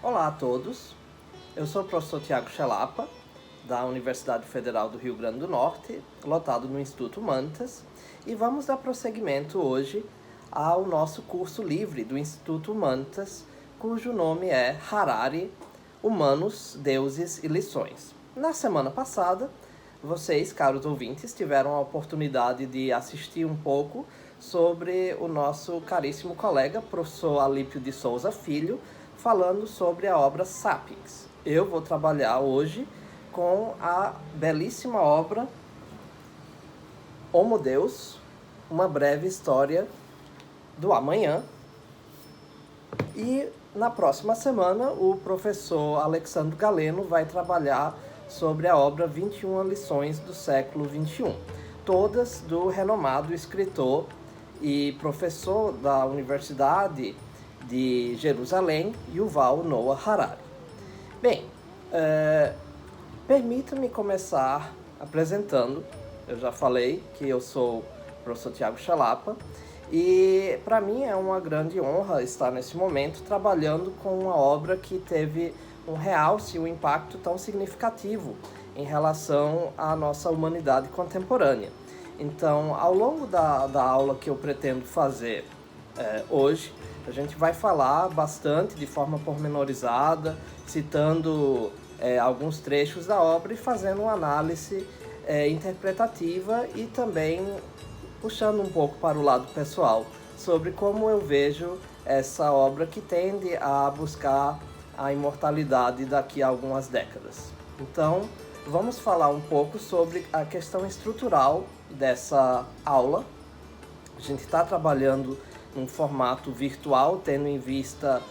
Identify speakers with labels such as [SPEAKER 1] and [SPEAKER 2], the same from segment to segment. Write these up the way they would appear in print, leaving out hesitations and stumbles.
[SPEAKER 1] Olá a todos, eu sou o professor Tiago Chelapa, da Universidade Federal do Rio Grande do Norte, lotado no Instituto Humanitas, e vamos dar prosseguimento hoje ao nosso curso livre do Instituto Humanitas, cujo nome é Harari, Humanos, Deuses e Lições. Na semana passada, vocês, caros ouvintes, tiveram a oportunidade de assistir um pouco sobre o nosso caríssimo colega, professor Alípio de Souza Filho, falando sobre a obra Sapiens. Eu vou trabalhar hoje com a belíssima obra Homo Deus, uma breve história do amanhã. E na próxima semana o professor Alexandre Galeno vai trabalhar sobre a obra 21 lições do século XXI, todas do renomado escritor e professor da Universidade de Jerusalém, Yuval Noah Harari. Bem, permita-me começar apresentando. Eu já falei que eu sou o professor Tiago Chelapa e para mim é uma grande honra estar nesse momento trabalhando com uma obra que teve um realce, um impacto tão significativo em relação à nossa humanidade contemporânea. Então, ao longo da aula que eu pretendo fazer hoje, a gente vai falar bastante de forma pormenorizada, citando alguns trechos da obra e fazendo uma análise interpretativa e também puxando um pouco para o lado pessoal sobre como eu vejo essa obra que tende a buscar a imortalidade daqui a algumas décadas. Então, vamos falar um pouco sobre a questão estrutural dessa aula. A gente está trabalhando num formato virtual, tendo em vista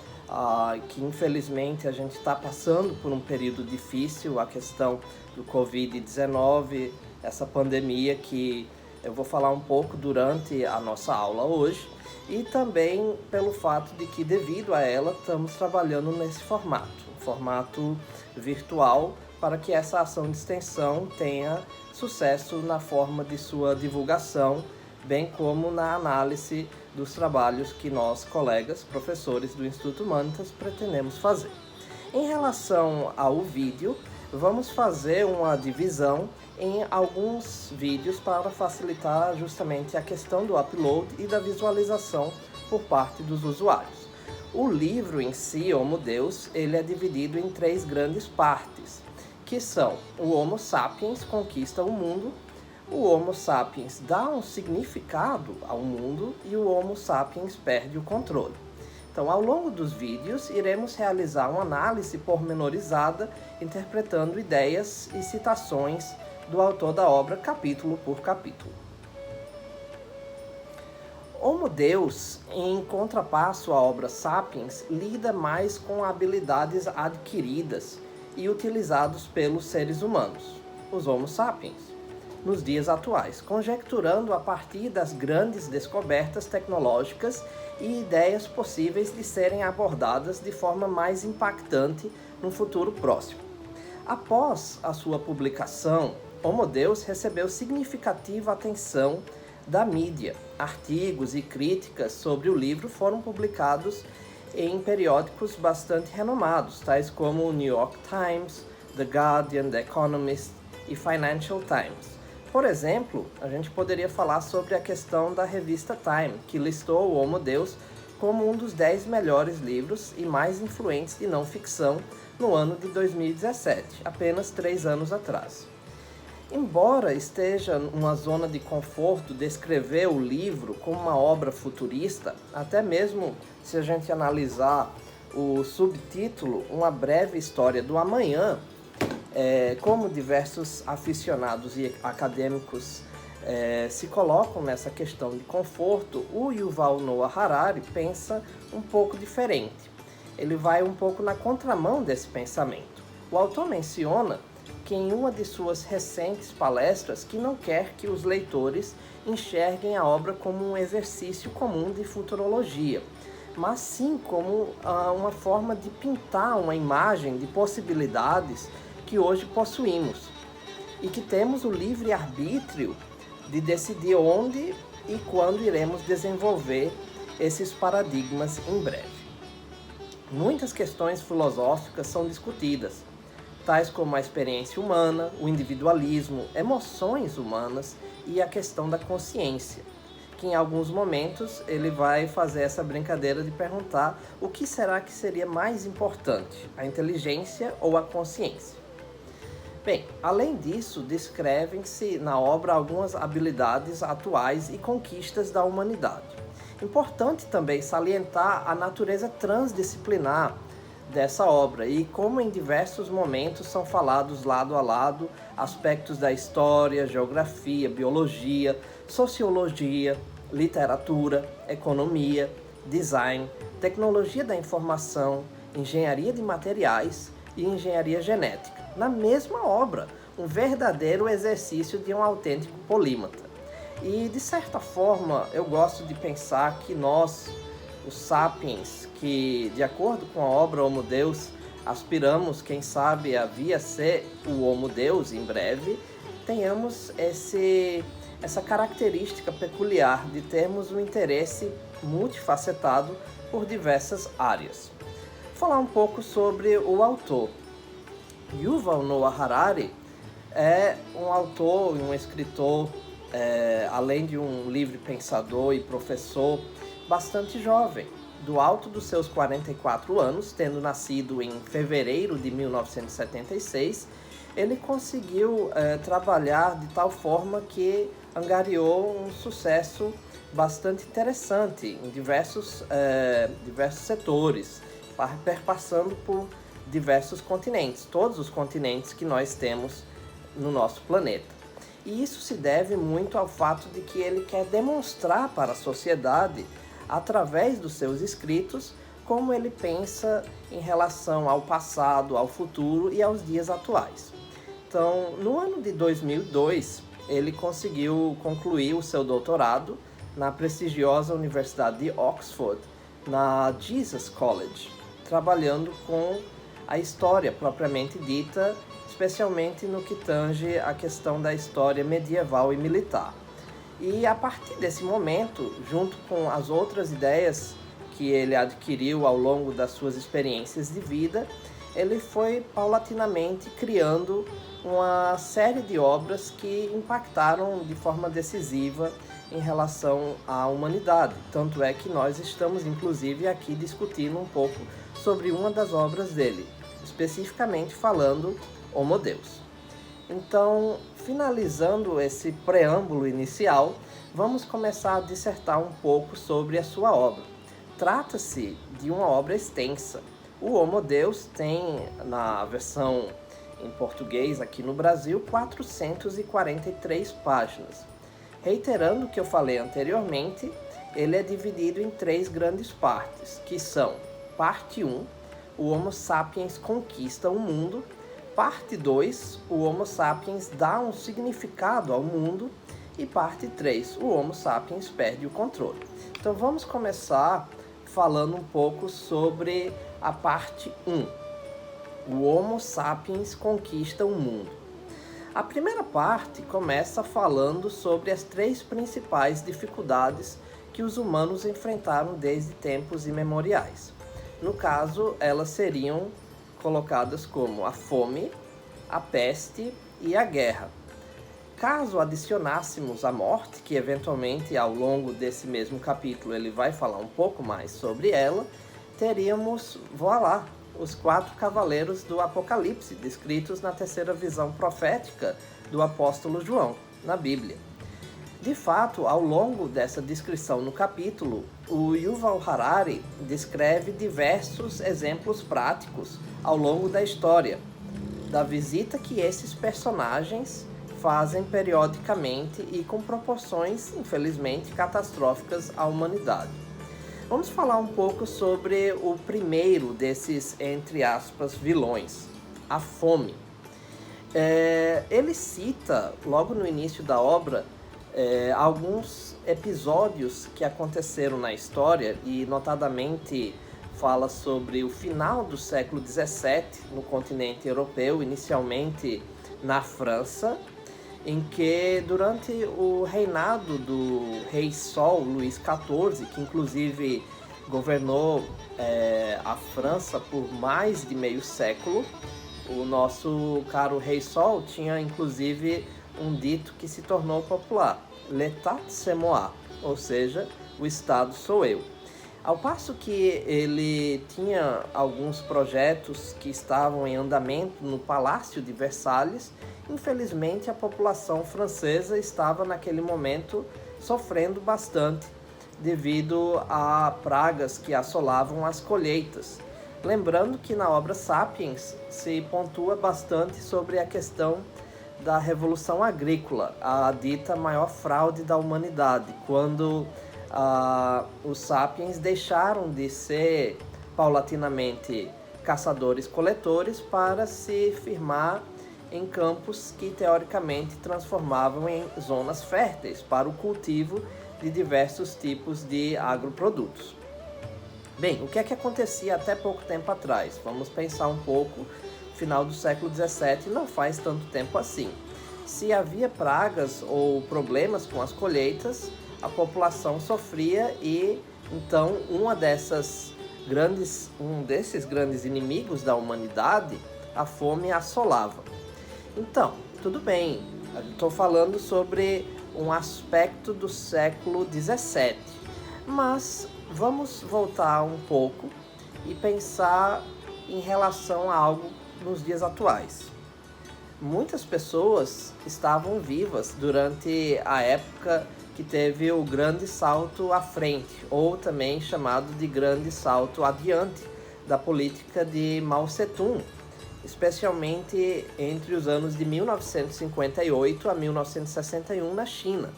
[SPEAKER 1] que infelizmente a gente está passando por um período difícil, a questão do Covid-19, essa pandemia que eu vou falar um pouco durante a nossa aula hoje, e também pelo fato de que, devido a ela, estamos trabalhando nesse formato virtual, para que essa ação de extensão tenha sucesso na forma de sua divulgação, bem como na análise dos trabalhos que nós, colegas, professores do Instituto Humanitas, pretendemos fazer. Em relação ao vídeo, vamos fazer uma divisão em alguns vídeos para facilitar justamente a questão do upload e da visualização por parte dos usuários. O livro em si, Homo Deus, ele é dividido em 3 grandes partes, que são o Homo Sapiens conquista o mundo, o Homo Sapiens dá um significado ao mundo e o Homo Sapiens perde o controle. Então, ao longo dos vídeos, iremos realizar uma análise pormenorizada, interpretando ideias e citações do autor da obra, capítulo por capítulo. Homo Deus, em contrapasso à obra Sapiens, lida mais com habilidades adquiridas e utilizados pelos seres humanos, os Homo Sapiens, nos dias atuais, conjecturando a partir das grandes descobertas tecnológicas e ideias possíveis de serem abordadas de forma mais impactante no futuro próximo. Após a sua publicação, Homo Deus recebeu significativa atenção da mídia. Artigos e críticas sobre o livro foram publicados em periódicos bastante renomados, tais como o New York Times, The Guardian, The Economist e Financial Times. Por exemplo, a gente poderia falar sobre a questão da revista Time, que listou o Homo Deus como um dos 10 melhores livros e mais influentes de não ficção no ano de 2017, apenas 3 anos atrás. Embora esteja numa zona de conforto descrever o livro como uma obra futurista, até mesmo se a gente analisar o subtítulo, Uma Breve História do Amanhã, como diversos aficionados e acadêmicos se colocam nessa questão de conforto, o Yuval Noah Harari pensa um pouco diferente. Ele vai um pouco na contramão desse pensamento. O autor menciona que em uma de suas recentes palestras que não quer que os leitores enxerguem a obra como um exercício comum de futurologia, mas sim como uma forma de pintar uma imagem de possibilidades que hoje possuímos e que temos o livre-arbítrio de decidir onde e quando iremos desenvolver esses paradigmas em breve. muitas questões filosóficas são discutidas, tais como a experiência humana, o individualismo, emoções humanas e a questão da consciência, que em alguns momentos ele vai fazer essa brincadeira de perguntar o que será que seria mais importante, a inteligência ou a consciência. Bem, além disso, descrevem-se na obra algumas habilidades atuais e conquistas da humanidade. Importante também salientar a natureza transdisciplinar dessa obra e como em diversos momentos são falados lado a lado aspectos da história, geografia, biologia, sociologia, literatura, economia, design, tecnologia da informação, engenharia de materiais e engenharia genética. Na mesma obra, um verdadeiro exercício de um autêntico polímata. E, de certa forma, eu gosto de pensar que nós, os sapiens, que, de acordo com a obra Homo Deus, aspiramos, quem sabe, a vir a ser o Homo Deus em breve, tenhamos essa característica peculiar de termos um interesse multifacetado por diversas áreas. Vou falar um pouco sobre o autor. Yuval Noah Harari é um autor e um escritor, além de um livre pensador e professor, bastante jovem. Do alto dos seus 44 anos, tendo nascido em fevereiro de 1976, ele conseguiu trabalhar de tal forma que angariou um sucesso bastante interessante em diversos setores, perpassando por diversos continentes, todos os continentes que nós temos no nosso planeta. E isso se deve muito ao fato de que ele quer demonstrar para a sociedade, através dos seus escritos, como ele pensa em relação ao passado, ao futuro e aos dias atuais. Então, no ano de 2002, ele conseguiu concluir o seu doutorado na prestigiosa Universidade de Oxford, na Jesus College, trabalhando com a história propriamente dita, especialmente no que tange a questão da história medieval e militar. E a partir desse momento, junto com as outras ideias que ele adquiriu ao longo das suas experiências de vida, ele foi paulatinamente criando uma série de obras que impactaram de forma decisiva em relação à humanidade. Tanto é que nós estamos, inclusive, aqui discutindo um pouco sobre uma das obras dele, especificamente falando Homo Deus. Então, finalizando esse preâmbulo inicial, vamos começar a dissertar um pouco sobre a sua obra. Trata-se de uma obra extensa. O Homo Deus tem, na versão em português aqui no Brasil, 443 páginas. Reiterando o que eu falei anteriormente, ele é dividido em 3 grandes partes, que são parte 1, o Homo Sapiens conquista o mundo, parte 2, o Homo Sapiens dá um significado ao mundo, e parte 3, o Homo Sapiens perde o controle. Então vamos começar falando um pouco sobre a parte 1, o Homo Sapiens conquista o mundo. A primeira parte começa falando sobre as 3 principais dificuldades que os humanos enfrentaram desde tempos imemoriais. No caso, elas seriam colocadas como a fome, a peste e a guerra. Caso adicionássemos a morte, que eventualmente ao longo desse mesmo capítulo ele vai falar um pouco mais sobre ela, teríamos, voilá, os 4 cavaleiros do Apocalipse, descritos na terceira visão profética do apóstolo João, na Bíblia. De fato, ao longo dessa descrição no capítulo, o Yuval Harari descreve diversos exemplos práticos ao longo da história, da visita que esses personagens fazem periodicamente e com proporções, infelizmente, catastróficas à humanidade. Vamos falar um pouco sobre o primeiro desses, entre aspas, vilões, a fome. Ele cita, logo no início da obra, alguns episódios que aconteceram na história e, notadamente, fala sobre o final do século XVII no continente europeu, inicialmente na França, em que durante o reinado do rei Sol, Luís XIV, que inclusive governou a França por mais de meio século. O nosso caro Rei Sol tinha inclusive um dito que se tornou popular: L'État c'est moi, ou seja, o Estado sou eu. Ao passo que ele tinha alguns projetos que estavam em andamento no Palácio de Versalhes, infelizmente a população francesa estava naquele momento sofrendo bastante devido a pragas que assolavam as colheitas. Lembrando que na obra Sapiens se pontua bastante sobre a questão da Revolução Agrícola, a dita maior fraude da humanidade, quando os sapiens deixaram de ser paulatinamente caçadores-coletores para se firmar em campos que teoricamente transformavam em zonas férteis para o cultivo de diversos tipos de agroprodutos. Bem, o que é que acontecia até pouco tempo atrás? Vamos pensar um pouco, final do século XVII, não faz tanto tempo assim. Se havia pragas ou problemas com as colheitas, a população sofria e então um desses grandes inimigos da humanidade, a fome, assolava. Então, tudo bem, estou falando sobre um aspecto do século XVII, mas vamos voltar um pouco e pensar em relação a algo nos dias atuais. Muitas pessoas estavam vivas durante a época que teve o grande salto à frente, ou também chamado de grande salto adiante, da política de Mao Tse-tung, especialmente entre os anos de 1958 a 1961 na China.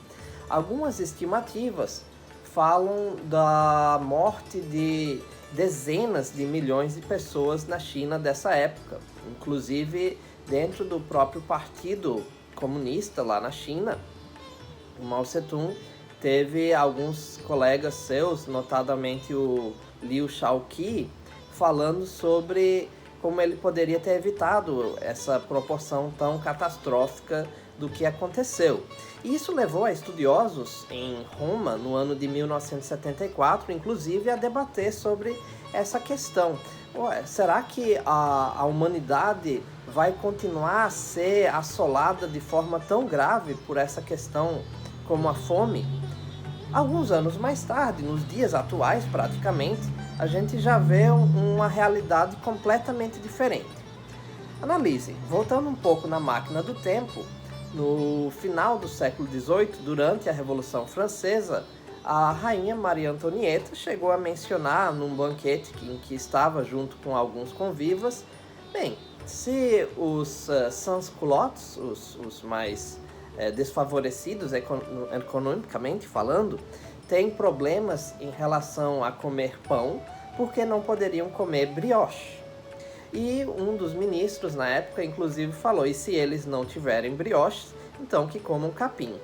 [SPEAKER 1] Algumas estimativas falam da morte de dezenas de milhões de pessoas na China dessa época, inclusive dentro do próprio Partido Comunista lá na China. O Mao Tse-tung teve alguns colegas seus, notadamente o Liu Shaoqi, falando sobre como ele poderia ter evitado essa proporção tão catastrófica do que aconteceu. E isso levou a estudiosos em Roma, no ano de 1974, inclusive, a debater sobre essa questão. Será que a humanidade vai continuar a ser assolada de forma tão grave por essa questão como a fome? Alguns anos mais tarde, nos dias atuais praticamente, a gente já vê uma realidade completamente diferente. Analise, voltando um pouco na máquina do tempo, no final do século XVIII, durante a Revolução Francesa, a rainha Maria Antonieta chegou a mencionar num banquete em que estava junto com alguns convivas, bem, se os sans-culottes, os mais desfavorecidos economicamente falando, têm problemas em relação a comer pão, porque não poderiam comer brioche. E um dos ministros na época, inclusive, falou: e se eles não tiverem brioches, então que comam capim.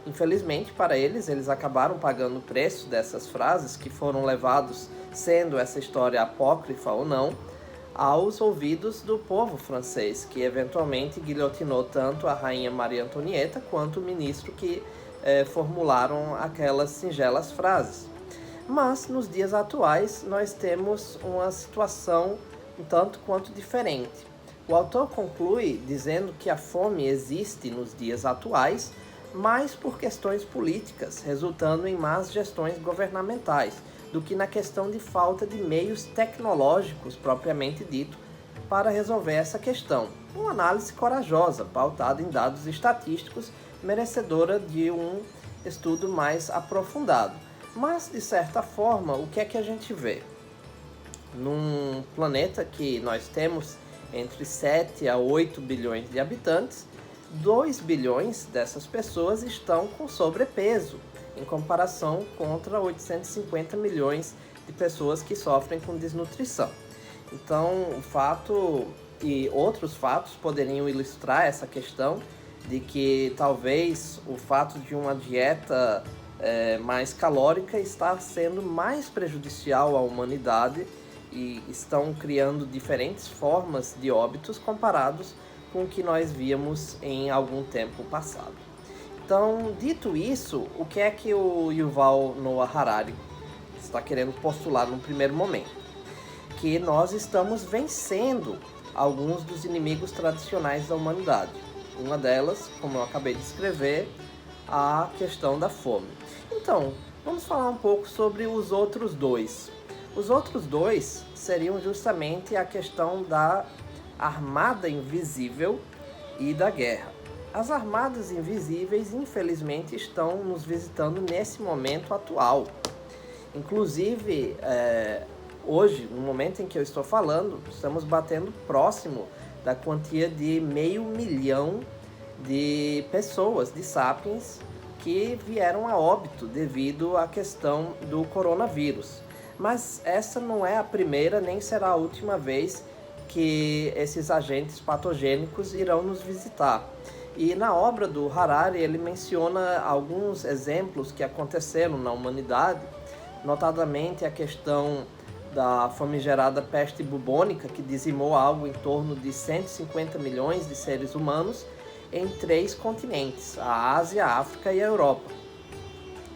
[SPEAKER 1] Infelizmente para eles acabaram pagando o preço dessas frases, que foram levados, sendo essa história apócrifa ou não, aos ouvidos do povo francês, que eventualmente guilhotinou tanto a rainha Maria Antonieta quanto o ministro que formularam aquelas singelas frases. Mas nos dias atuais nós temos uma situação um tanto quanto diferente. O autor conclui dizendo que a fome existe nos dias atuais, mais por questões políticas, resultando em más gestões governamentais, do que na questão de falta de meios tecnológicos propriamente dito para resolver essa questão. Uma análise corajosa, pautada em dados estatísticos, merecedora de um estudo mais aprofundado. Mas, de certa forma, o que é que a gente vê? Num planeta que nós temos entre 7 a 8 bilhões de habitantes, 2 bilhões dessas pessoas estão com sobrepeso, em comparação contra 850 milhões de pessoas que sofrem com desnutrição. Então, o fato e outros fatos poderiam ilustrar essa questão de que talvez o fato de uma dieta mais calórica está sendo mais prejudicial à humanidade e estão criando diferentes formas de óbitos comparados com o que nós víamos em algum tempo passado. Então, dito isso, o que é que o Yuval Noah Harari está querendo postular no primeiro momento, que nós estamos vencendo alguns dos inimigos tradicionais da humanidade. Uma delas, como eu acabei de escrever, a questão da fome. Então, vamos falar um pouco sobre os outros dois. Os outros dois seriam justamente a questão da armada invisível e da guerra. As armadas invisíveis, infelizmente, estão nos visitando nesse momento atual. Inclusive, hoje, no momento em que eu estou falando, estamos batendo próximo da quantia de 500 mil de pessoas, de sapiens, que vieram a óbito devido à questão do coronavírus. Mas essa não é a primeira nem será a última vez que esses agentes patogênicos irão nos visitar. E na obra do Harari ele menciona alguns exemplos que aconteceram na humanidade, notadamente a questão da famigerada peste bubônica, que dizimou algo em torno de 150 milhões de seres humanos em 3 continentes, a Ásia, a África e a Europa,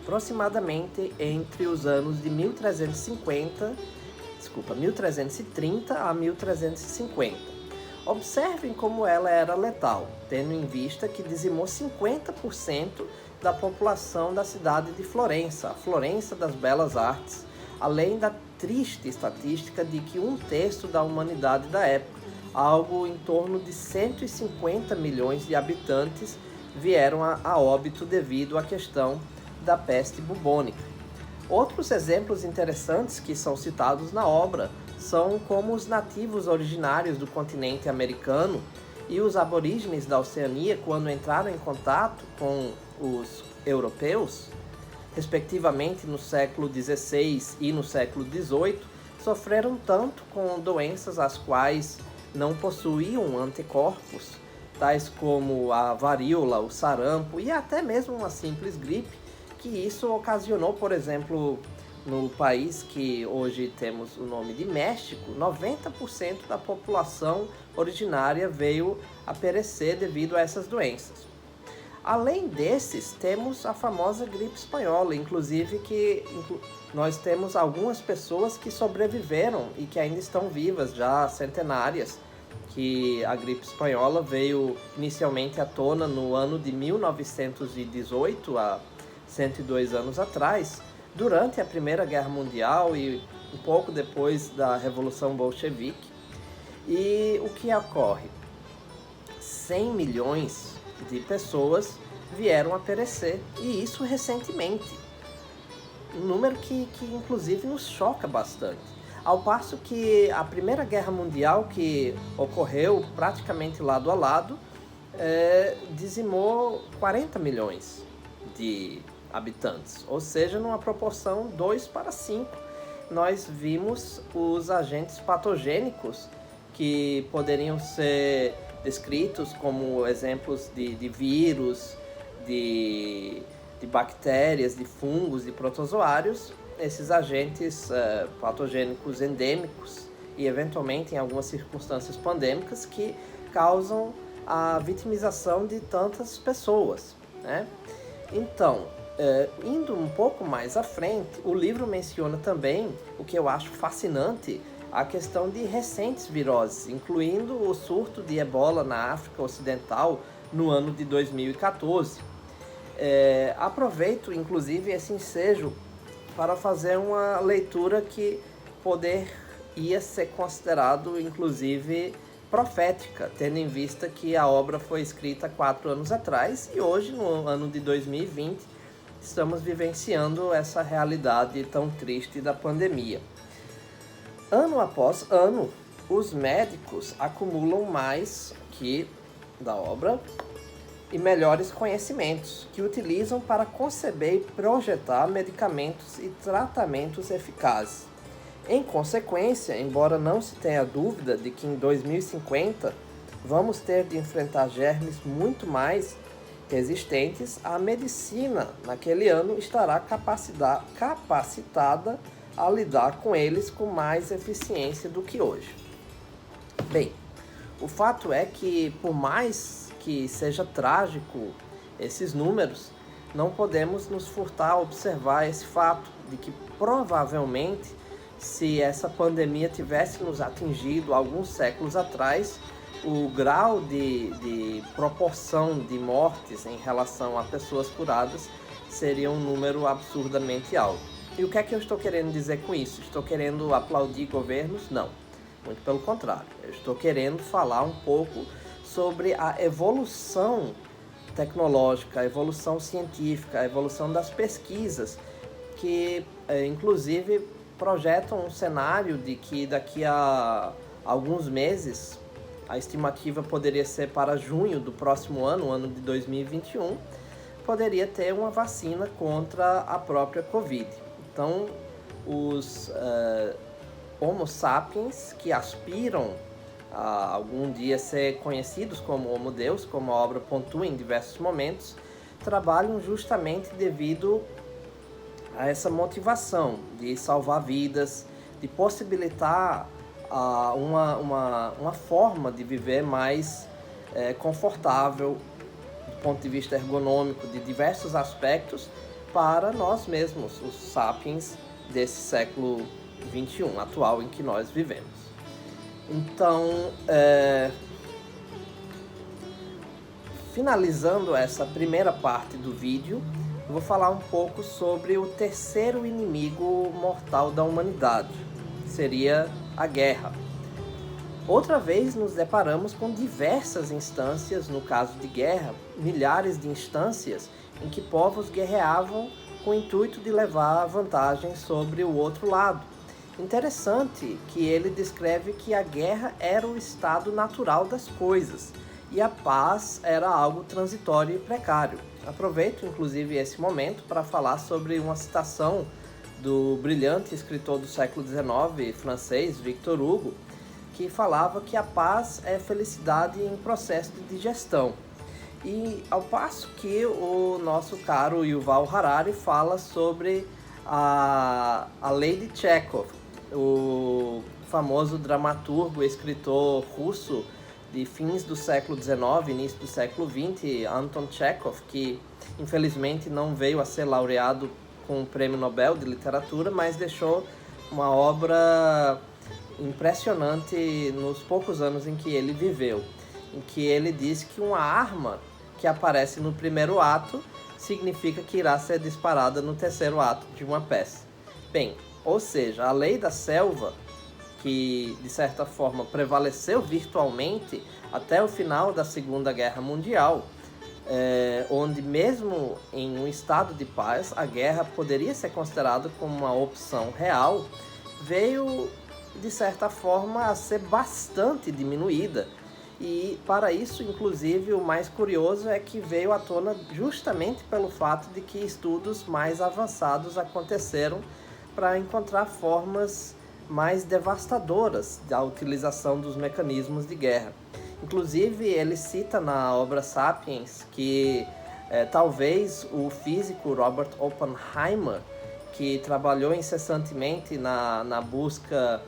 [SPEAKER 1] aproximadamente entre os anos de 1330 a 1350. Observem como ela era letal, tendo em vista que dizimou 50% da população da cidade de Florença, a Florença das Belas Artes, além da triste estatística de que 1/3 da humanidade da época, algo em torno de 150 milhões de habitantes, vieram a óbito devido à questão da peste bubônica. Outros exemplos interessantes que são citados na obra são como os nativos originários do continente americano e os aborígenes da Oceania, quando entraram em contato com os europeus, respectivamente no século XVI e no século XVIII, sofreram tanto com doenças às quais não possuíam anticorpos, tais como a varíola, o sarampo e até mesmo uma simples gripe, que isso ocasionou, por exemplo, no país que hoje temos o nome de México, 90% da população originária veio a perecer devido a essas doenças. Além desses, temos a famosa gripe espanhola, inclusive que nós temos algumas pessoas que sobreviveram e que ainda estão vivas, já centenárias, que a gripe espanhola veio inicialmente à tona no ano de 1918, há 102 anos atrás, durante a Primeira Guerra Mundial e um pouco depois da Revolução Bolchevique. E o que ocorre? 100 milhões de pessoas vieram a perecer, e isso recentemente. Um número que inclusive nos choca bastante. Ao passo que a Primeira Guerra Mundial, que ocorreu praticamente lado a lado, dizimou 40 milhões de habitantes, ou seja, numa proporção 2:5. Nós vimos os agentes patogênicos que poderiam ser descritos como exemplos de vírus, de bactérias, de fungos, de protozoários, esses agentes patogênicos endêmicos e eventualmente em algumas circunstâncias pandêmicas que causam a vitimização de tantas pessoas, né? Então, indo um pouco mais à frente, o livro menciona também, o que eu acho fascinante, a questão de recentes viroses, incluindo o surto de ebola na África Ocidental no ano de 2014. Aproveito, inclusive, esse ensejo para fazer uma leitura que poderia ser considerado, inclusive, profética, tendo em vista que a obra foi escrita 4 anos atrás e hoje, no ano de 2020, estamos vivenciando essa realidade tão triste da pandemia. Ano após ano, os médicos acumulam mais que da obra e melhores conhecimentos que utilizam para conceber e projetar medicamentos e tratamentos eficazes. Em consequência, embora não se tenha dúvida de que em 2050 vamos ter de enfrentar germes muito mais resistentes, a medicina naquele ano estará capacitada a lidar com eles com mais eficiência do que hoje. Bem, o fato é que, por mais que seja trágico esses números, não podemos nos furtar a observar esse fato de que provavelmente, se essa pandemia tivesse nos atingido alguns séculos atrás, o grau de proporção de mortes em relação a pessoas curadas seria um número absurdamente alto. E o que é que eu estou querendo dizer com isso? Estou querendo aplaudir governos? Não, muito pelo contrário. Eu estou querendo falar um pouco sobre a evolução tecnológica, a evolução científica, a evolução das pesquisas, que inclusive projetam um cenário de que daqui a alguns meses, a estimativa poderia ser para junho do próximo ano, o ano de 2021, poderia ter uma vacina contra a própria Covid. Então, os Homo sapiens que aspiram a algum dia ser conhecidos como Homo Deus, como a obra pontua em diversos momentos, trabalham justamente devido a essa motivação de salvar vidas, de possibilitar uma forma de viver mais confortável, do ponto de vista ergonômico, de diversos aspectos, para nós mesmos, os sapiens desse século XXI, atual em que nós vivemos. Então, finalizando essa primeira parte do vídeo, eu vou falar um pouco sobre o terceiro inimigo mortal da humanidade, que seria a guerra. Outra vez nos deparamos com diversas instâncias, no caso de guerra, milhares de instâncias em que povos guerreavam com o intuito de levar vantagem sobre o outro lado. Interessante que ele descreve que a guerra era o estado natural das coisas e a paz era algo transitório e precário. Aproveito inclusive esse momento para falar sobre uma citação do brilhante escritor do século XIX francês, Victor Hugo, que falava que a paz é felicidade em processo de digestão. E ao passo que o nosso caro Yuval Harari fala sobre a lei de Chekhov, o famoso dramaturgo e escritor russo de fins do século XIX, início do século XX, Anton Chekhov, que infelizmente não veio a ser laureado com o Prêmio Nobel de Literatura, mas deixou uma obra impressionante nos poucos anos em que ele viveu, em que ele diz que uma arma que aparece no primeiro ato significa que irá ser disparada no terceiro ato de uma peça. Bem, ou seja, a lei da selva, que de certa forma prevaleceu virtualmente até o final da Segunda Guerra Mundial, onde mesmo em um estado de paz a guerra poderia ser considerada como uma opção real, veio de certa forma a ser bastante diminuída. E para isso, inclusive, o mais curioso é que veio à tona justamente pelo fato de que estudos mais avançados aconteceram para encontrar formas mais devastadoras da utilização dos mecanismos de guerra. Inclusive, ele cita na obra Sapiens que talvez o físico Robert Oppenheimer, que trabalhou incessantemente na busca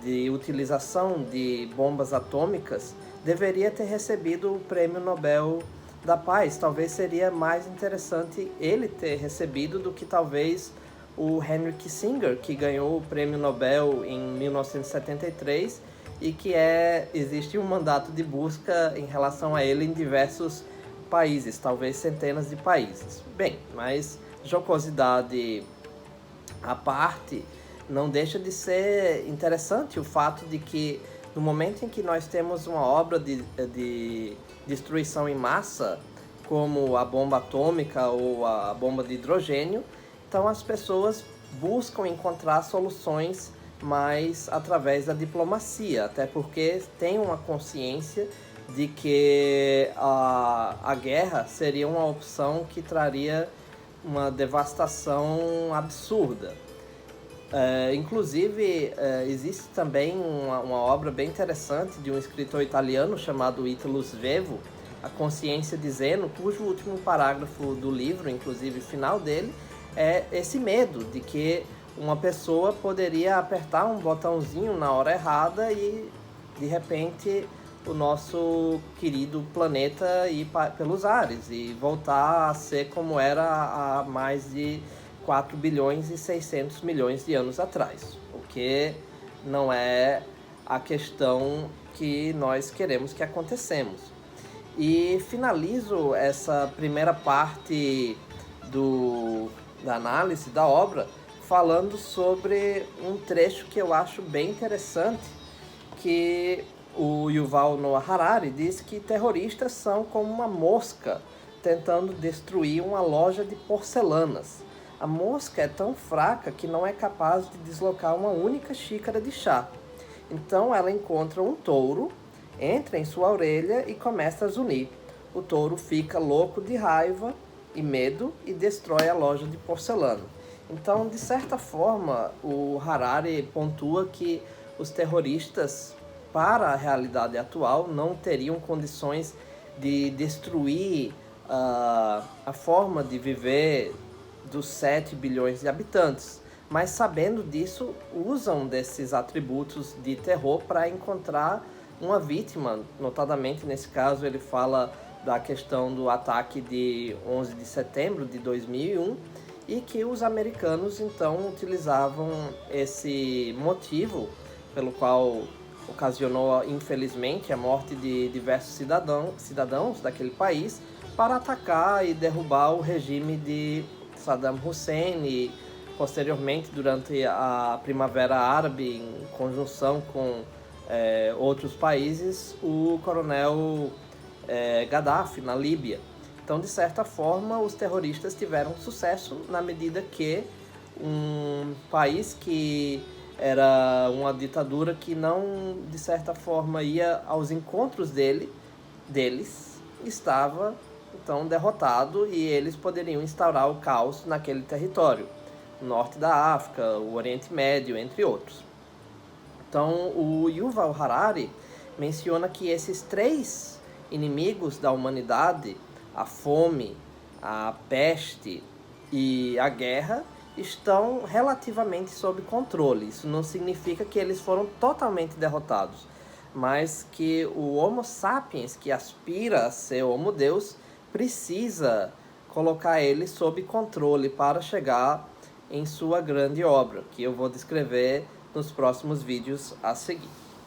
[SPEAKER 1] de utilização de bombas atômicas, deveria ter recebido o Prêmio Nobel da Paz. Talvez seria mais interessante ele ter recebido do que talvez o Henry Kissinger, que ganhou o Prêmio Nobel em 1973 e que existe um mandato de busca em relação a ele em diversos países, talvez centenas de países. Bem, mas jocosidade à parte, não deixa de ser interessante o fato de que no momento em que nós temos uma obra de destruição em massa, como a bomba atômica ou a bomba de hidrogênio, então as pessoas buscam encontrar soluções mais através da diplomacia, até porque tem uma consciência de que a guerra seria uma opção que traria uma devastação absurda. Inclusive, existe também uma obra bem interessante de um escritor italiano chamado Italo Svevo, A Consciência de Zeno, cujo último parágrafo do livro, inclusive final dele, é esse medo de que uma pessoa poderia apertar um botãozinho na hora errada e, de repente, o nosso querido planeta ir pelos ares e voltar a ser como era há mais de 4 bilhões e 600 milhões de anos atrás, o que não é a questão que nós queremos que acontecemos. E finalizo essa primeira parte da análise da obra falando sobre um trecho que eu acho bem interessante, que o Yuval Noah Harari diz que terroristas são como uma mosca tentando destruir uma loja de porcelanas. A mosca é tão fraca que não é capaz de deslocar uma única xícara de chá. Então ela encontra um touro, entra em sua orelha e começa a zunir. O touro fica louco de raiva e medo e destrói a loja de porcelana. Então, de certa forma, o Harari pontua que os terroristas, para a realidade atual, não teriam condições de destruir a forma de viver dos 7 bilhões de habitantes. Mas, sabendo disso, usam desses atributos de terror para encontrar uma vítima. Notadamente, nesse caso, ele fala da questão do ataque de 11 de setembro de 2001, e que os americanos então utilizavam esse motivo pelo qual ocasionou infelizmente a morte de diversos cidadãos daquele país para atacar e derrubar o regime de Saddam Hussein e posteriormente durante a Primavera Árabe em conjunção com outros países o coronel Gaddafi na Líbia. Então, de certa forma, os terroristas tiveram sucesso na medida que um país que era uma ditadura que não, de certa forma, ia aos encontros deles, estava, então, derrotado e eles poderiam instaurar o caos naquele território. O norte da África, o Oriente Médio, entre outros. Então, o Yuval Harari menciona que esses 3 inimigos da humanidade, a fome, a peste e a guerra, estão relativamente sob controle. Isso não significa que eles foram totalmente derrotados, mas que o Homo sapiens, que aspira a ser Homo Deus, precisa colocar ele sob controle para chegar em sua grande obra, que eu vou descrever nos próximos vídeos a seguir.